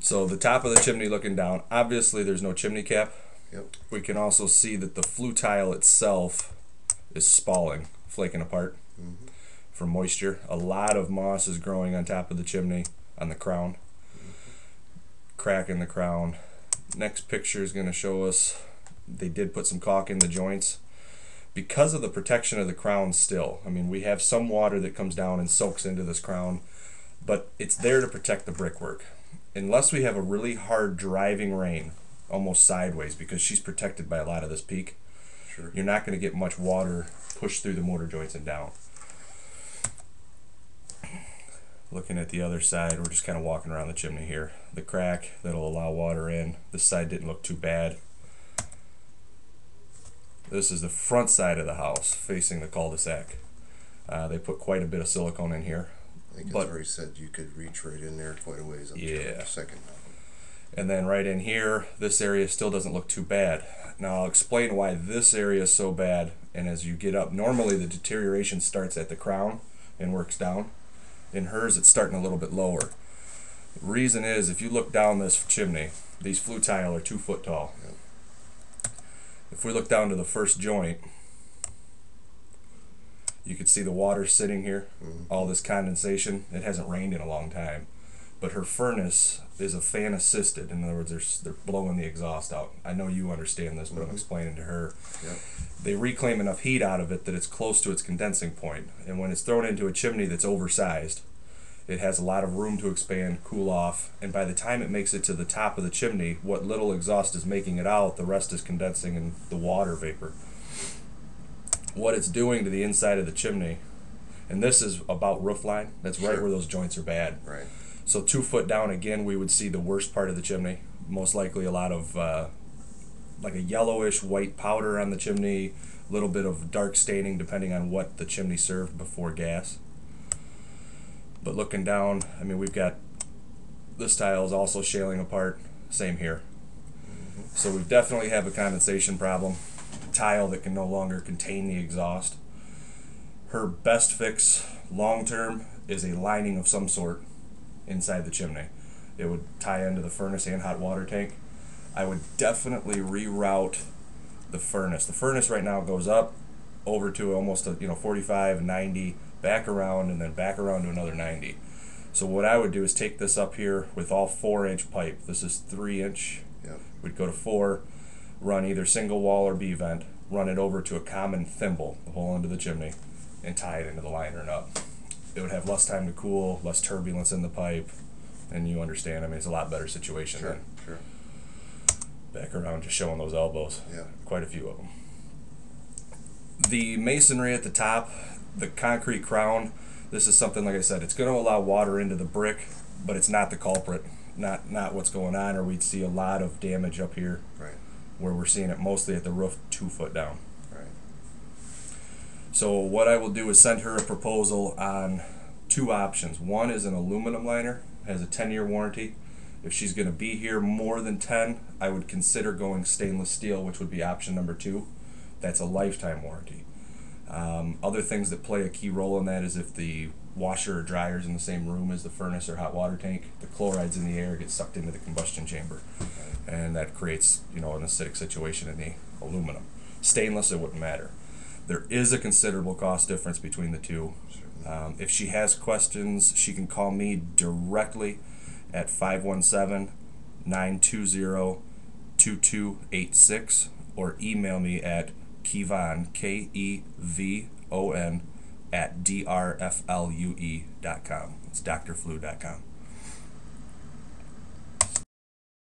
So the top of the chimney looking down, obviously there's no chimney cap. Yep. We can also see that the flue tile itself is spalling, flaking apart from moisture. A lot of moss is growing on top of the chimney, on the crown, crack in the crown. Next picture is going to show us they did put some caulk in the joints. Because of the protection of the crown still, I mean, we have some water that comes down and soaks into this crown, but it's there to protect the brickwork. Unless we have a really hard driving rain, almost sideways, because she's protected by a lot of this peak, Sure. you're not going to get much water pushed through the mortar joints and down. Looking at the other side, we're just kind of walking around the chimney here. The crack that'll allow water in. This side didn't look too bad. This is the front side of the house facing the cul-de-sac. They put quite a bit of silicone in here. I think that's where he said you could reach right in there quite a ways up to the second level. And then right in here, this area still doesn't look too bad. Now I'll explain why this area is so bad, and as you get up, normally the deterioration starts at the crown and works down. In hers, it's starting a little bit lower. The reason is, if you look down this chimney, these flue tile are 2 foot tall. Yep. If we look down to the first joint, you can see the water sitting here, all this condensation. It hasn't rained in a long time. But her furnace is a fan assisted. In other words, they're blowing the exhaust out. I know you understand this, but I'm explaining to her. Yep. They reclaim enough heat out of it that it's close to its condensing point. And when it's thrown into a chimney that's oversized, it has a lot of room to expand, cool off, and by the time it makes it to the top of the chimney, what little exhaust is making it out, the rest is condensing in the water vapor. What it's doing to the inside of the chimney, and this is about roof line, that's right where those joints are bad. Right. So 2 foot down again, we would see the worst part of the chimney. Most likely a lot of like a yellowish white powder on the chimney, a little bit of dark staining depending on what the chimney served before gas. But looking down, I mean, we've got this tile is also shaling apart, same here. So we definitely have a condensation problem, tile that can no longer contain the exhaust. Her best fix long term is a lining of some sort inside the chimney. It would tie into the furnace and hot water tank. I would definitely reroute the furnace. The furnace right now goes up over to almost 45, 90, back around, and then back around to another 90. So what I would do is take this up here with all 4-inch pipe. This is 3-inch. Yep. We'd go to 4, run either single wall or B vent, run it over to a common thimble, the whole end of the chimney, and tie it into the liner and up. It would have less time to cool, less turbulence in the pipe, and you understand, I mean, it's a lot better situation than back around just showing those elbows. Yeah. Quite a few of them. The masonry at the top, the concrete crown, this is something, like I said, it's going to allow water into the brick, but it's not the culprit, not what's going on, or we'd see a lot of damage up here. Right. Where we're seeing it mostly at the roof 2 foot down. Right. So what I will do is send her a proposal on 2 options. One is an aluminum liner, has a 10-year warranty. If she's going to be here more than 10, I would consider going stainless steel, which would be option number 2. That's a lifetime warranty. Other things that play a key role in that is if the washer or dryer is in the same room as the furnace or hot water tank, the chlorides in the air get sucked into the combustion chamber, and that creates an acidic situation in the aluminum. Stainless, it wouldn't matter. There is a considerable cost difference between the two. If she has questions, she can call me directly at 517-920-2286 or email me at Kevon, Kevon, at drflue.com. It's drflue.com.